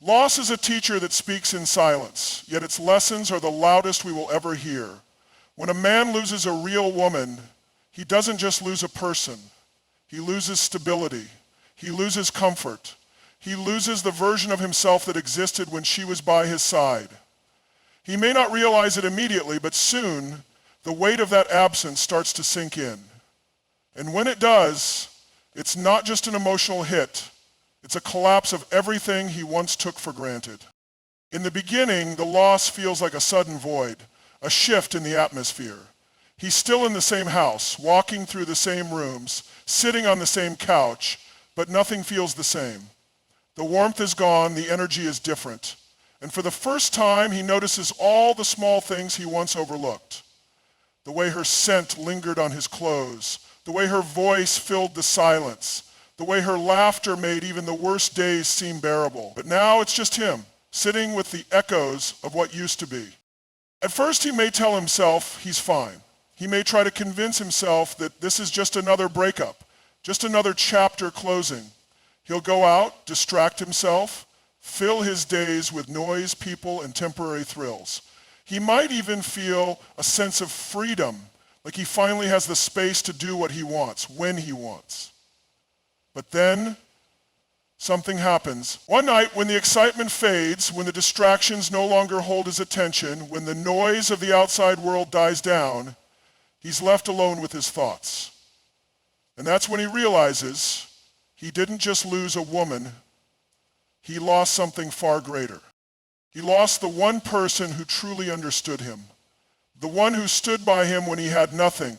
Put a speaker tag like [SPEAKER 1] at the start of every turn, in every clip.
[SPEAKER 1] Loss is a teacher that speaks in silence, yet its lessons are the loudest we will ever hear. When a man loses a real woman, he doesn't just lose a person. He loses stability. He loses comfort. He loses the version of himself that existed when she was by his side. He may not realize it immediately, but soon the weight of that absence starts to sink in. And when it does, it's not just an emotional hit. It's a collapse of everything he once took for granted. In the beginning, the loss feels like a sudden void, a shift in the atmosphere. He's still in the same house, walking through the same rooms, sitting on the same couch, but nothing feels the same. The warmth is gone, the energy is different. And for the first time, he notices all the small things he once overlooked. The way her scent lingered on his clothes, the way her voice filled the silence, the way her laughter made even the worst days seem bearable. But now it's just him, sitting with the echoes of what used to be. At first, he may tell himself he's fine. He may try to convince himself that this is just another breakup, just another chapter closing. He'll go out, distract himself, fill his days with noise, people, and temporary thrills. He might even feel a sense of freedom, like he finally has the space to do what he wants, when he wants. But then, something happens. One night, when the excitement fades, when the distractions no longer hold his attention, when the noise of the outside world dies down, he's left alone with his thoughts. And that's when he realizes he didn't just lose a woman, he lost something far greater. He lost the one person who truly understood him, the one who stood by him when he had nothing,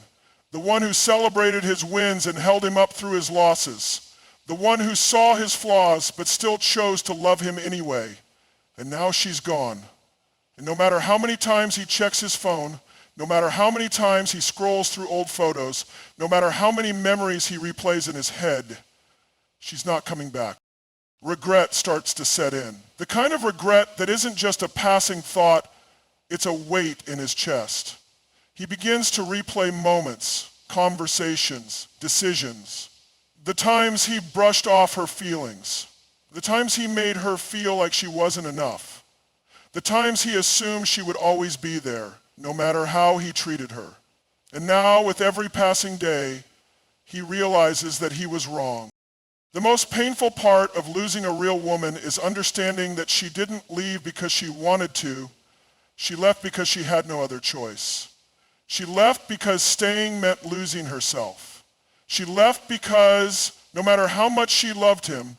[SPEAKER 1] the one who celebrated his wins and held him up through his losses, the one who saw his flaws but still chose to love him anyway. And now she's gone. And no matter how many times he checks his phone, no matter how many times he scrolls through old photos, no matter how many memories he replays in his head, she's not coming back. Regret starts to set in. The kind of regret that isn't just a passing thought, it's a weight in his chest. He begins to replay moments, conversations, decisions. The times he brushed off her feelings. The times he made her feel like she wasn't enough. The times he assumed she would always be there, no matter how he treated her. And now, with every passing day, he realizes that he was wrong. The most painful part of losing a real woman is understanding that she didn't leave because she wanted to. She left because she had no other choice. She left because staying meant losing herself. She left because, no matter how much she loved him,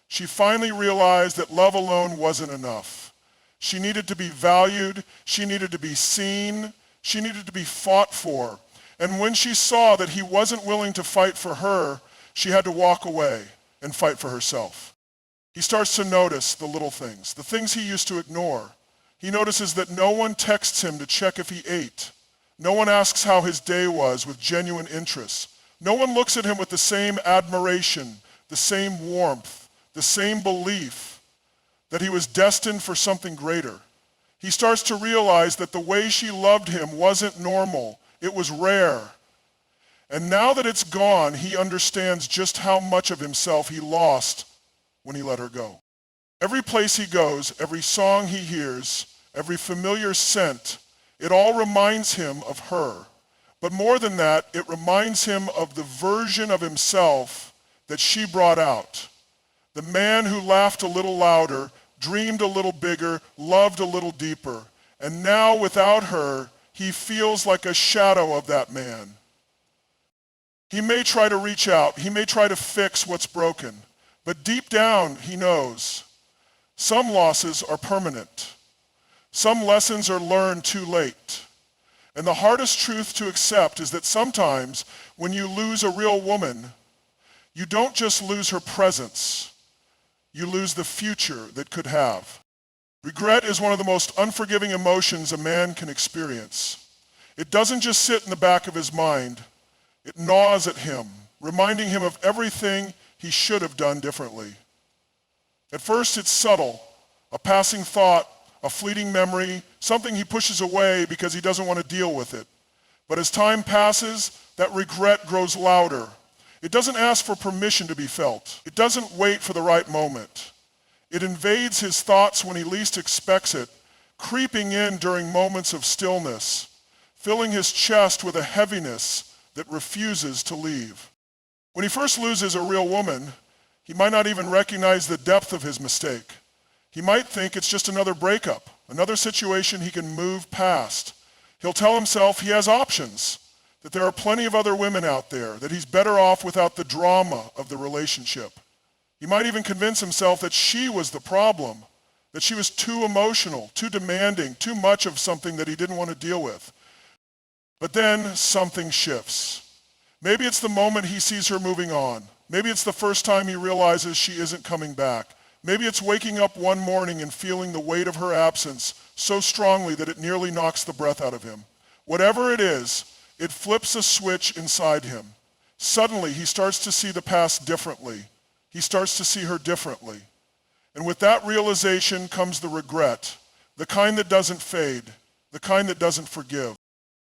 [SPEAKER 1] she finally realized that love alone wasn't enough. She needed to be valued, she needed to be seen, she needed to be fought for. And when she saw that he wasn't willing to fight for her, she had to walk away and fight for herself. He starts to notice the little things, the things he used to ignore. He notices that no one texts him to check if he ate. No one asks how his day was with genuine interest. No one looks at him with the same admiration, the same warmth, the same belief that he was destined for something greater. He starts to realize that the way she loved him wasn't normal. It was rare. And now that it's gone, he understands just how much of himself he lost when he let her go. Every place he goes, every song he hears, every familiar scent, it all reminds him of her. But more than that, it reminds him of the version of himself that she brought out. The man who laughed a little louder, dreamed a little bigger, loved a little deeper. And now without her, he feels like a shadow of that man. He may try to reach out. He may try to fix what's broken. But deep down, he knows some losses are permanent. Some lessons are learned too late. And the hardest truth to accept is that sometimes when you lose a real woman, you don't just lose her presence, you lose the future that could have. Regret is one of the most unforgiving emotions a man can experience. It doesn't just sit in the back of his mind. It gnaws at him, reminding him of everything he should have done differently. At first, it's subtle, a passing thought, a fleeting memory, something he pushes away because he doesn't want to deal with it. But as time passes, that regret grows louder. It doesn't ask for permission to be felt. It doesn't wait for the right moment. It invades his thoughts when he least expects it, creeping in during moments of stillness, filling his chest with a heaviness that refuses to leave. When he first loses a real woman, he might not even recognize the depth of his mistake. He might think it's just another breakup, another situation he can move past. He'll tell himself he has options, that there are plenty of other women out there, that he's better off without the drama of the relationship. He might even convince himself that she was the problem, that she was too emotional, too demanding, too much of something that he didn't want to deal with. But then something shifts. Maybe it's the moment he sees her moving on. Maybe it's the first time he realizes she isn't coming back. Maybe it's waking up one morning and feeling the weight of her absence so strongly that it nearly knocks the breath out of him. Whatever it is, it flips a switch inside him. Suddenly, he starts to see the past differently. He starts to see her differently. And with that realization comes the regret, the kind that doesn't fade, the kind that doesn't forgive.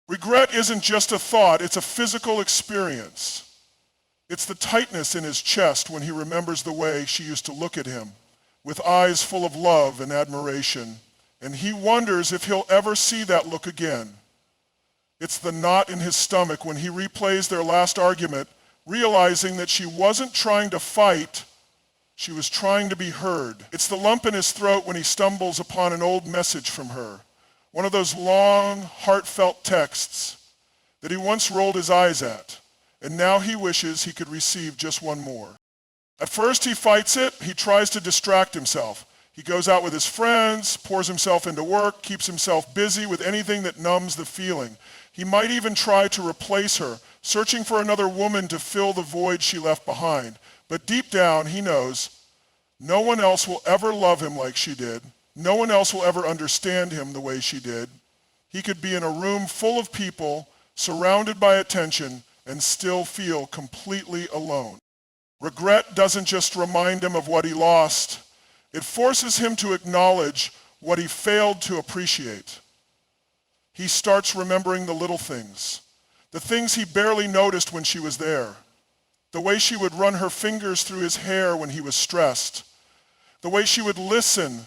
[SPEAKER 1] Regret isn't just a thought, it's a physical experience. It's the tightness in his chest when he remembers the way she used to look at him, with eyes full of love and admiration, and he wonders if he'll ever see that look again. It's the knot in his stomach when he replays their last argument, realizing that she wasn't trying to fight, she was trying to be heard. It's the lump in his throat when he stumbles upon an old message from her, one of those long, heartfelt texts that he once rolled his eyes at, and now he wishes he could receive just one more. At first he fights it, he tries to distract himself. He goes out with his friends, pours himself into work, keeps himself busy with anything that numbs the feeling. He might even try to replace her, searching for another woman to fill the void she left behind. But deep down, he knows no one else will ever love him like she did. No one else will ever understand him the way she did. He could be in a room full of people, surrounded by attention, and still feel completely alone. Regret doesn't just remind him of what he lost. It forces him to acknowledge what he failed to appreciate. He starts remembering the little things, the things he barely noticed when she was there, the way she would run her fingers through his hair when he was stressed, the way she would listen,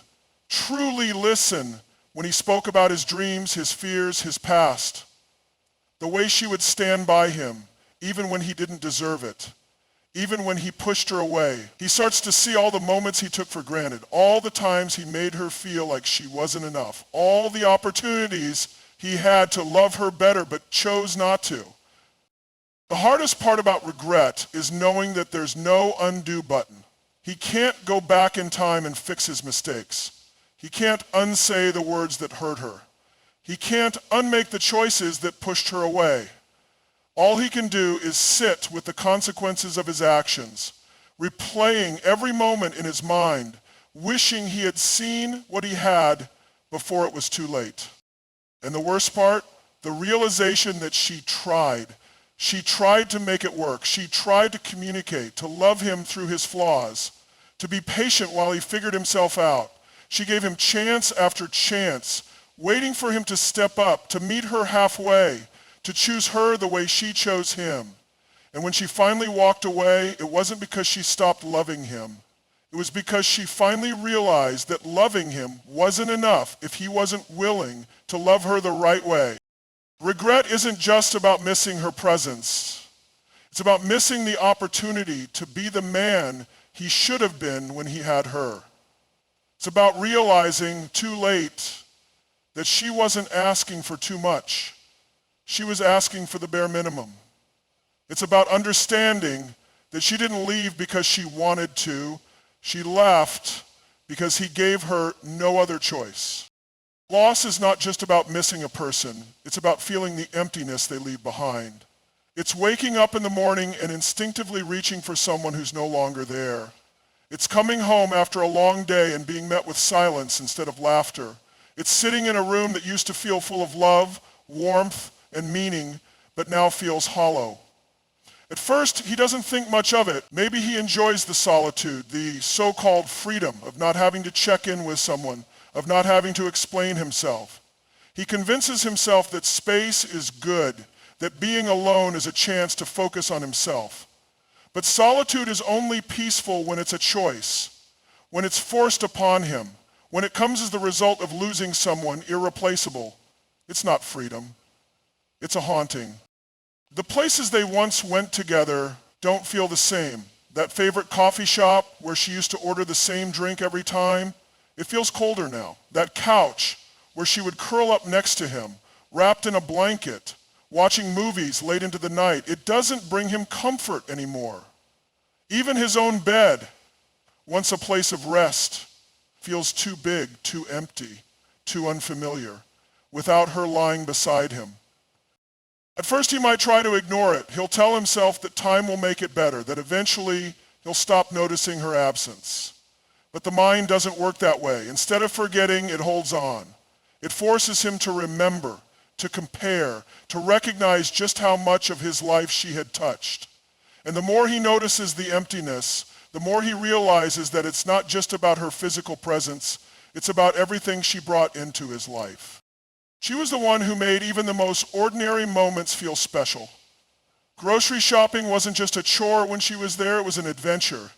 [SPEAKER 1] truly listen, when he spoke about his dreams, his fears, his past, the way she would stand by him, even when he didn't deserve it, even when he pushed her away. He starts to see all the moments he took for granted, all the times he made her feel like she wasn't enough, all the opportunities he had to love her better but chose not to. The hardest part about regret is knowing that there's no undo button. He can't go back in time and fix his mistakes. He can't unsay the words that hurt her. He can't unmake the choices that pushed her away. All he can do is sit with the consequences of his actions, replaying every moment in his mind, wishing he had seen what he had before it was too late. And the worst part, the realization that she tried. She tried to make it work. She tried to communicate, to love him through his flaws, to be patient while he figured himself out. She gave him chance after chance, waiting for him to step up, to meet her halfway, to choose her the way she chose him. And when she finally walked away, it wasn't because she stopped loving him. It was because she finally realized that loving him wasn't enough if he wasn't willing to love her the right way. Regret isn't just about missing her presence. It's about missing the opportunity to be the man he should have been when he had her. It's about realizing too late that she wasn't asking for too much. She was asking for the bare minimum. It's about understanding that she didn't leave because she wanted to. She left because he gave her no other choice. Loss is not just about missing a person. It's about feeling the emptiness they leave behind. It's waking up in the morning and instinctively reaching for someone who's no longer there. It's coming home after a long day and being met with silence instead of laughter. It's sitting in a room that used to feel full of love, warmth, and meaning, but now feels hollow. At first, he doesn't think much of it. Maybe he enjoys the solitude, the so-called freedom of not having to check in with someone, of not having to explain himself. He convinces himself that space is good, that being alone is a chance to focus on himself. But solitude is only peaceful when it's a choice, when it's forced upon him, when it comes as the result of losing someone irreplaceable, it's not freedom. It's a haunting. The places they once went together don't feel the same. That favorite coffee shop where she used to order the same drink every time, it feels colder now. That couch where she would curl up next to him, wrapped in a blanket, watching movies late into the night, it doesn't bring him comfort anymore. Even his own bed, once a place of rest, feels too big, too empty, too unfamiliar, without her lying beside him. At first he might try to ignore it. He'll tell himself that time will make it better, that eventually he'll stop noticing her absence. But the mind doesn't work that way. Instead of forgetting, it holds on. It forces him to remember, to compare, to recognize just how much of his life she had touched. And the more he notices the emptiness, the more he realizes that it's not just about her physical presence, it's about everything she brought into his life. She was the one who made even the most ordinary moments feel special. Grocery shopping wasn't just a chore when she was there, it was an adventure,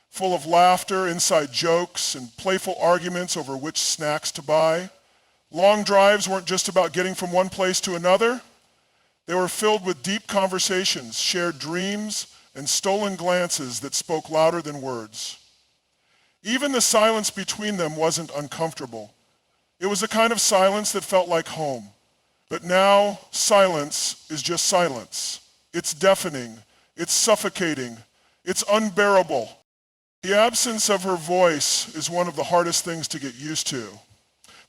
[SPEAKER 1] full of laughter, inside jokes, and playful arguments over which snacks to buy. Long drives weren't just about getting from one place to another. They were filled with deep conversations, shared dreams, and stolen glances that spoke louder than words. Even the silence between them wasn't uncomfortable. It was a kind of silence that felt like home. But now, silence is just silence. It's deafening. It's suffocating. It's unbearable. The absence of her voice is one of the hardest things to get used to.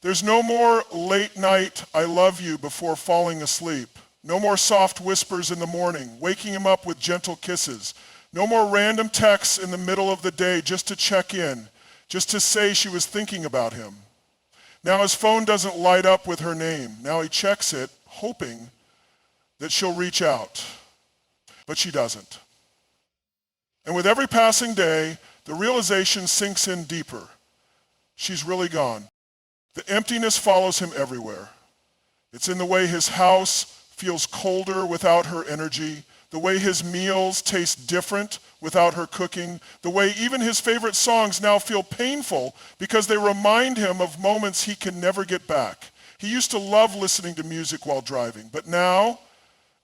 [SPEAKER 1] There's no more late night, I love you before falling asleep. No more soft whispers in the morning, waking him up with gentle kisses. No more random texts in the middle of the day just to check in, just to say she was thinking about him. Now his phone doesn't light up with her name. Now he checks it, hoping that she'll reach out. But she doesn't. And with every passing day, the realization sinks in deeper. She's really gone. The emptiness follows him everywhere. It's in the way his house feels colder without her energy, the way his meals taste different without her cooking, the way even his favorite songs now feel painful because they remind him of moments he can never get back. He used to love listening to music while driving, but now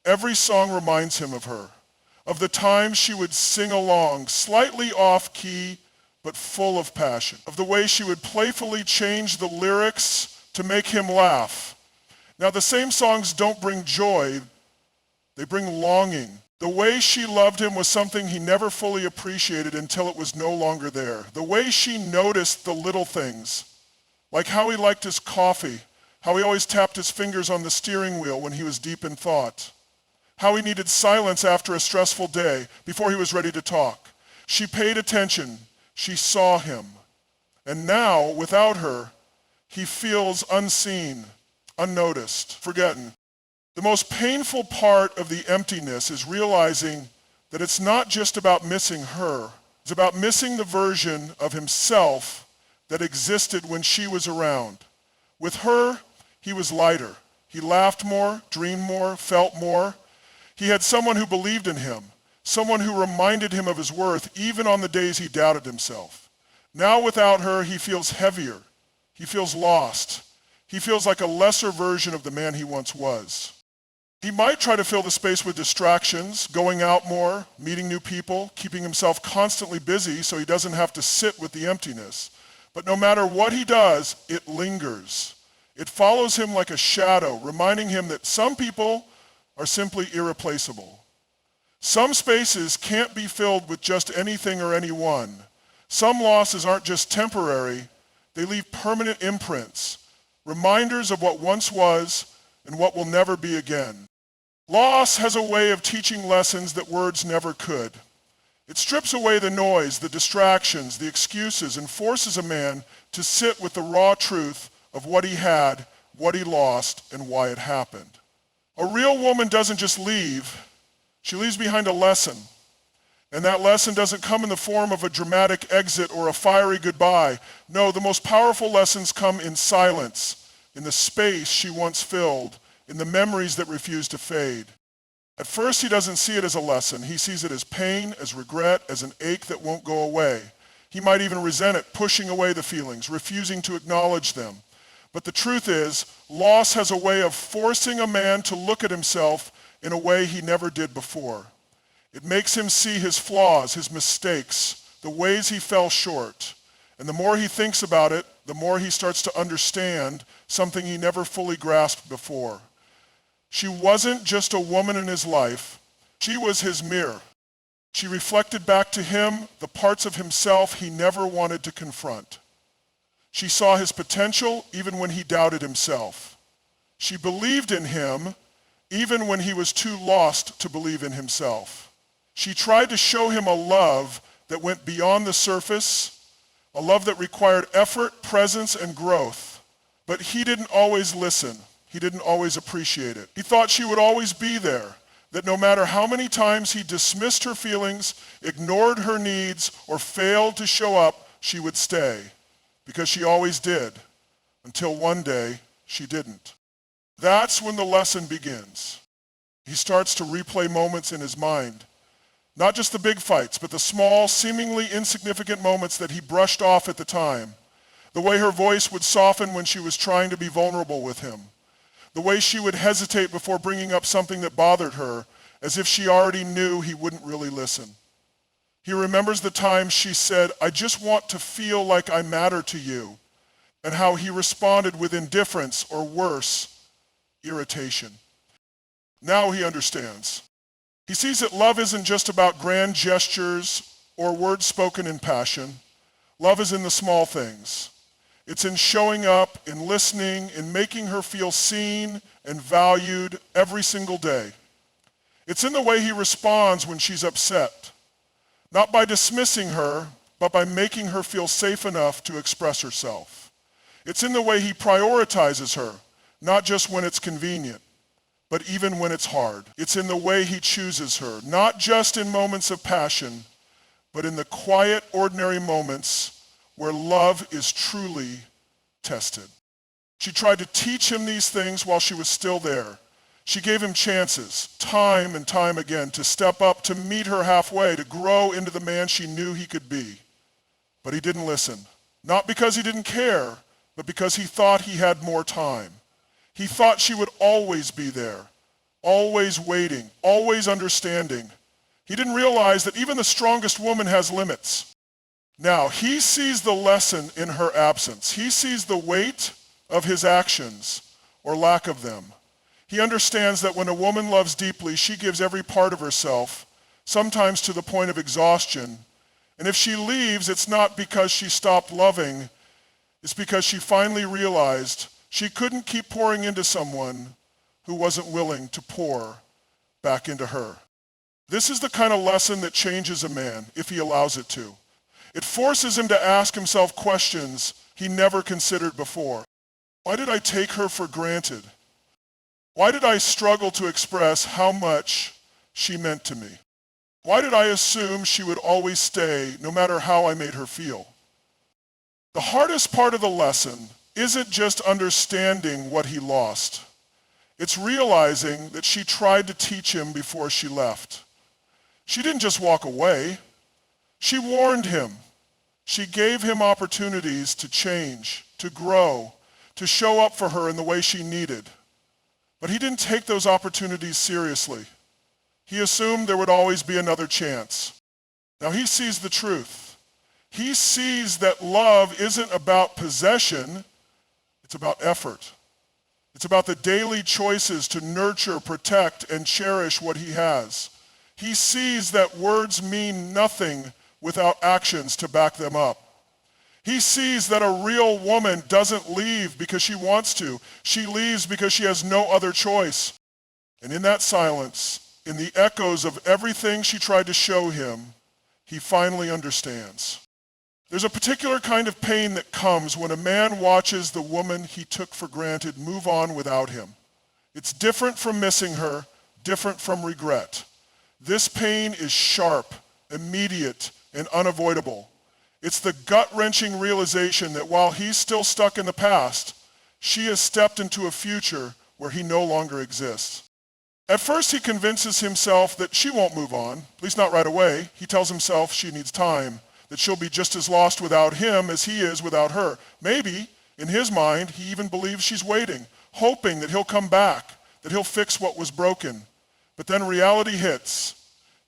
[SPEAKER 1] every song reminds him of her, of the times she would sing along, slightly off key, but full of passion, of the way she would playfully change the lyrics to make him laugh. Now the same songs don't bring joy, they bring longing. The way she loved him was something he never fully appreciated until it was no longer there. The way she noticed the little things, like how he liked his coffee, how he always tapped his fingers on the steering wheel when he was deep in thought, how he needed silence after a stressful day before he was ready to talk. She paid attention, she saw him. And now, without her, he feels unseen, unnoticed, forgotten. The most painful part of the emptiness is realizing that it's not just about missing her. It's about missing the version of himself that existed when she was around. With her, he was lighter. He laughed more, dreamed more, felt more. He had someone who believed in him, someone who reminded him of his worth even on the days he doubted himself. Now without her, he feels heavier. He feels lost. He feels like a lesser version of the man he once was. He might try to fill the space with distractions, going out more, meeting new people, keeping himself constantly busy so he doesn't have to sit with the emptiness. But no matter what he does, it lingers. It follows him like a shadow, reminding him that some people are simply irreplaceable. Some spaces can't be filled with just anything or anyone. Some losses aren't just temporary, they leave permanent imprints, reminders of what once was and what will never be again. Loss has a way of teaching lessons that words never could. It strips away the noise, the distractions, the excuses, and forces a man to sit with the raw truth of what he had, what he lost, and why it happened. A real woman doesn't just leave, she leaves behind a lesson. And that lesson doesn't come in the form of a dramatic exit or a fiery goodbye. No, the most powerful lessons come in silence, in the space she once filled, in the memories that refuse to fade. At first, he doesn't see it as a lesson. He sees it as pain, as regret, as an ache that won't go away. He might even resent it, pushing away the feelings, refusing to acknowledge them. But the truth is, loss has a way of forcing a man to look at himself in a way he never did before. It makes him see his flaws, his mistakes, the ways he fell short. And the more he thinks about it, the more he starts to understand something he never fully grasped before. She wasn't just a woman in his life, she was his mirror. She reflected back to him the parts of himself he never wanted to confront. She saw his potential even when he doubted himself. She believed in him even when he was too lost to believe in himself. She tried to show him a love that went beyond the surface, a love that required effort, presence, and growth. But he didn't always listen. He didn't always appreciate it. He thought she would always be there, that no matter how many times he dismissed her feelings, ignored her needs, or failed to show up, she would stay. Because she always did, until one day she didn't. That's when the lesson begins. He starts to replay moments in his mind. Not just the big fights, but the small, seemingly insignificant moments that he brushed off at the time. The way her voice would soften when she was trying to be vulnerable with him. The way she would hesitate before bringing up something that bothered her, as if she already knew he wouldn't really listen. He remembers the times she said, "I just want to feel like I matter to you," and how he responded with indifference or worse, irritation. Now he understands. He sees that love isn't just about grand gestures or words spoken in passion. Love is in the small things. It's in showing up, in listening, in making her feel seen and valued every single day. It's in the way he responds when she's upset. Not by dismissing her, but by making her feel safe enough to express herself. It's in the way he prioritizes her, not just when it's convenient, but even when it's hard. It's in the way he chooses her, not just in moments of passion, but in the quiet, ordinary moments where love is truly tested. She tried to teach him these things while she was still there. She gave him chances, time and time again, to step up, to meet her halfway, to grow into the man she knew he could be. But he didn't listen. Not because he didn't care, but because he thought he had more time. He thought she would always be there, always waiting, always understanding. He didn't realize that even the strongest woman has limits. Now, he sees the lesson in her absence. He sees the weight of his actions or lack of them. He understands that when a woman loves deeply, she gives every part of herself, sometimes to the point of exhaustion. And if she leaves, it's not because she stopped loving, it's because she finally realized she couldn't keep pouring into someone who wasn't willing to pour back into her. This is the kind of lesson that changes a man if he allows it to. It forces him to ask himself questions he never considered before. Why did I take her for granted? Why did I struggle to express how much she meant to me? Why did I assume she would always stay no matter how I made her feel? The hardest part of the lesson isn't just understanding what he lost. It's realizing that she tried to teach him before she left. She didn't just walk away. She warned him. She gave him opportunities to change, to grow, to show up for her in the way she needed. But he didn't take those opportunities seriously. He assumed there would always be another chance. Now he sees the truth. He sees that love isn't about possession, it's about effort. It's about the daily choices to nurture, protect, and cherish what he has. He sees that words mean nothing without actions to back them up. He sees that a real woman doesn't leave because she wants to. She leaves because she has no other choice. And in that silence, in the echoes of everything she tried to show him, he finally understands. There's a particular kind of pain that comes when a man watches the woman he took for granted move on without him. It's different from missing her, different from regret. This pain is sharp, immediate, and unavoidable. It's the gut-wrenching realization that while he's still stuck in the past, she has stepped into a future where he no longer exists. At first, he convinces himself that she won't move on, at least not right away. He tells himself she needs time, that she'll be just as lost without him as he is without her. Maybe, in his mind, he even believes she's waiting, hoping that he'll come back, that he'll fix what was broken. But then reality hits.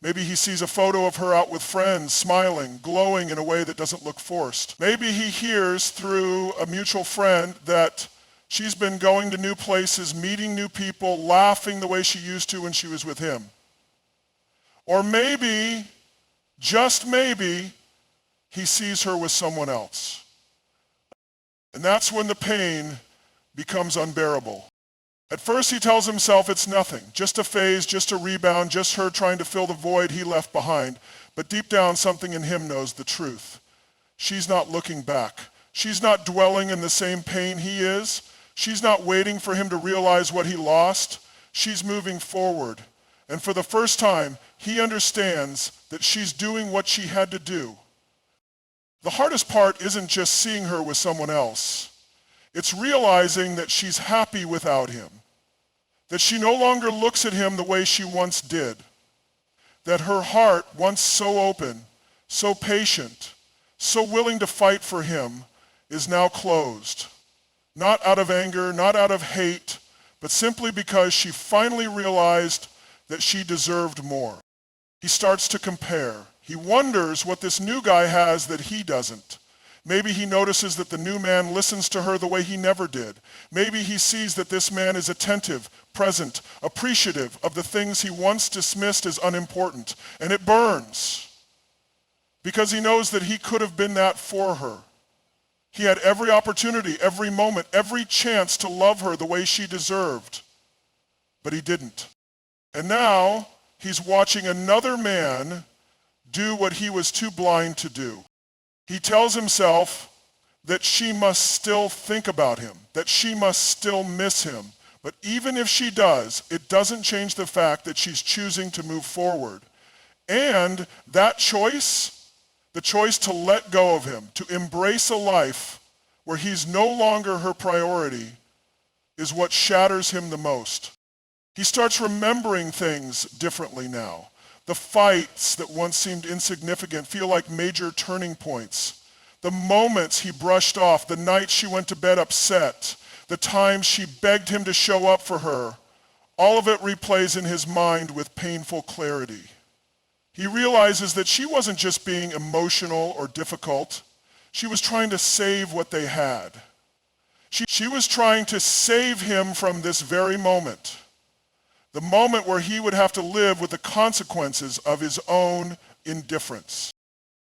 [SPEAKER 1] Maybe he sees a photo of her out with friends, smiling, glowing in a way that doesn't look forced. Maybe he hears through a mutual friend that she's been going to new places, meeting new people, laughing the way she used to when she was with him. Or maybe, just maybe, he sees her with someone else. And that's when the pain becomes unbearable. At first he tells himself it's nothing, just a phase, just a rebound, just her trying to fill the void he left behind. But deep down, something in him knows the truth. She's not looking back. She's not dwelling in the same pain he is. She's not waiting for him to realize what he lost. She's moving forward. And for the first time, he understands that she's doing what she had to do. The hardest part isn't just seeing her with someone else. It's realizing that she's happy without him, that she no longer looks at him the way she once did, that her heart, once so open, so patient, so willing to fight for him, is now closed. Not out of anger, not out of hate, but simply because she finally realized that she deserved more. He starts to compare. He wonders what this new guy has that he doesn't. Maybe he notices that the new man listens to her the way he never did. Maybe he sees that this man is attentive, present, appreciative of the things he once dismissed as unimportant. And it burns because he knows that he could have been that for her. He had every opportunity, every moment, every chance to love her the way she deserved, but he didn't. And now he's watching another man do what he was too blind to do. He tells himself that she must still think about him, that she must still miss him. But even if she does, it doesn't change the fact that she's choosing to move forward. And that choice, the choice to let go of him, to embrace a life where he's no longer her priority, is what shatters him the most. He starts remembering things differently now. The fights that once seemed insignificant feel like major turning points. The moments he brushed off, the nights she went to bed upset, the times she begged him to show up for her, all of it replays in his mind with painful clarity. He realizes that she wasn't just being emotional or difficult. She was trying to save what they had. She was trying to save him from this very moment. The moment where he would have to live with the consequences of his own indifference.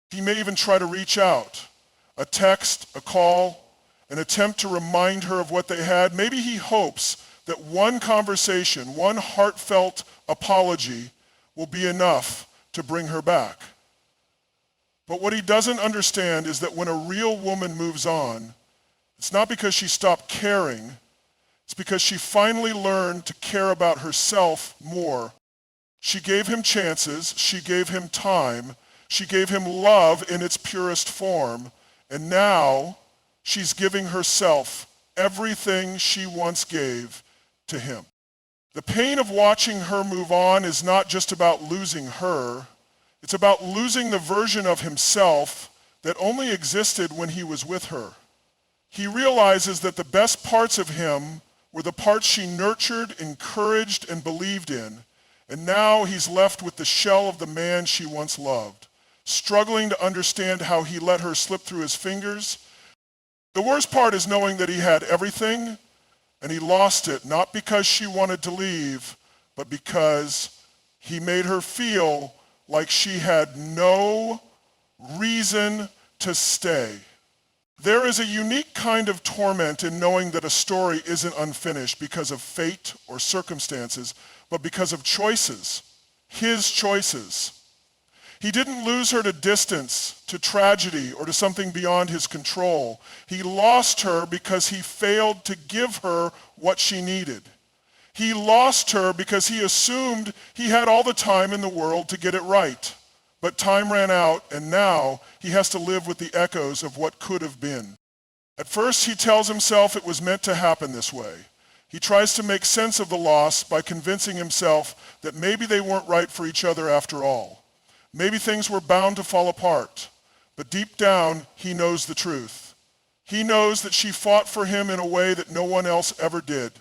[SPEAKER 1] He may even try to reach out, a text, a call, an attempt to remind her of what they had. Maybe he hopes that one conversation, one heartfelt apology will be enough to bring her back. But what he doesn't understand is that when a real woman moves on, it's not because she stopped caring. It's because she finally learned to care about herself more. She gave him chances, she gave him time, she gave him love in its purest form, and now she's giving herself everything she once gave to him. The pain of watching her move on is not just about losing her, it's about losing the version of himself that only existed when he was with her. He realizes that the best parts of him were the parts she nurtured, encouraged, and believed in. And now he's left with the shell of the man she once loved, struggling to understand how he let her slip through his fingers. The worst part is knowing that he had everything, and he lost it, not because she wanted to leave, but because he made her feel like she had no reason to stay. There is a unique kind of torment in knowing that a story isn't unfinished because of fate or circumstances, but because of choices, his choices. He didn't lose her to distance, to tragedy, or to something beyond his control. He lost her because he failed to give her what she needed. He lost her because he assumed he had all the time in the world to get it right. But time ran out, and now he has to live with the echoes of what could have been. At first, he tells himself it was meant to happen this way. He tries to make sense of the loss by convincing himself that maybe they weren't right for each other after all. Maybe things were bound to fall apart. But deep down, he knows the truth. He knows that she fought for him in a way that no one else ever did.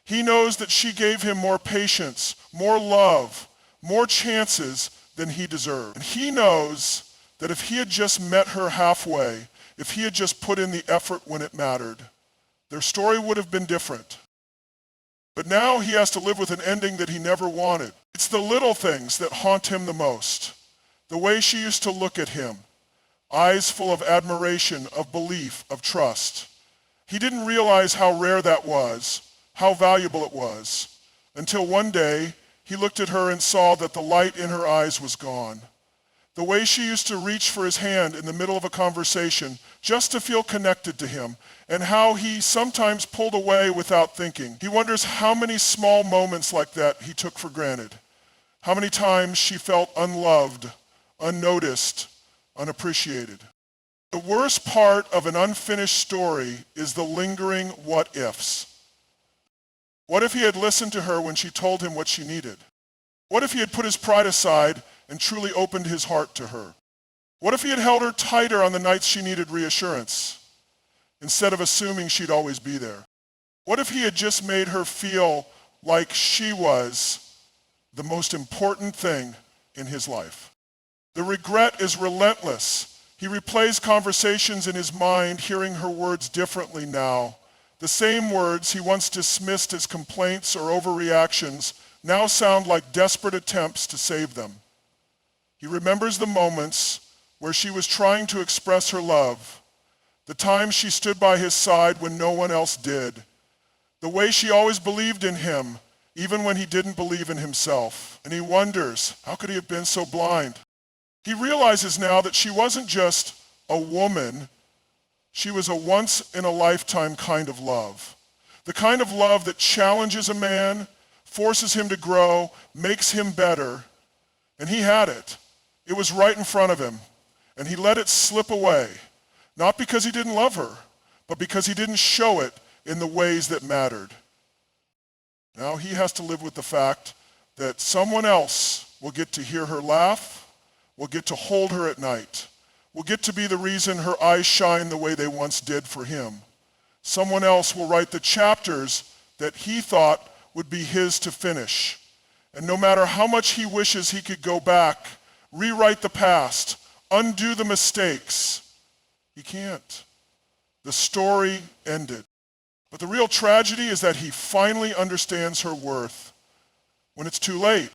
[SPEAKER 1] He knows that she gave him more patience, more love, more chances than he deserved. And he knows that if he had just met her halfway, if he had just put in the effort when it mattered, their story would have been different. But now he has to live with an ending that he never wanted. It's the little things that haunt him the most. The way she used to look at him, eyes full of admiration, of belief, of trust. He didn't realize how rare that was, how valuable it was, until one day he looked at her and saw that the light in her eyes was gone. The way she used to reach for his hand in the middle of a conversation just to feel connected to him, and how he sometimes pulled away without thinking. He wonders how many small moments like that he took for granted. How many times she felt unloved, unnoticed, unappreciated. The worst part of an unfinished story is the lingering what ifs. What if he had listened to her when she told him what she needed? What if he had put his pride aside and truly opened his heart to her? What if he had held her tighter on the nights she needed reassurance, instead of assuming she'd always be there? What if he had just made her feel like she was the most important thing in his life? The regret is relentless. He replays conversations in his mind, hearing her words differently now. The same words he once dismissed as complaints or overreactions now sound like desperate attempts to save them. He remembers the moments where she was trying to express her love, the times she stood by his side when no one else did, the way she always believed in him, even when he didn't believe in himself. And he wonders, how could he have been so blind? He realizes now that she wasn't just a woman, she was a once-in-a-lifetime kind of love. The kind of love that challenges a man, forces him to grow, makes him better. And he had it. It was right in front of him. And he let it slip away, not because he didn't love her, but because he didn't show it in the ways that mattered. Now he has to live with the fact that someone else will get to hear her laugh, will get to hold her at night, will get to be the reason her eyes shine the way they once did for him. Someone else will write the chapters that he thought would be his to finish. And no matter how much he wishes he could go back, rewrite the past, undo the mistakes, he can't. The story ended. But the real tragedy is that he finally understands her worth when it's too late.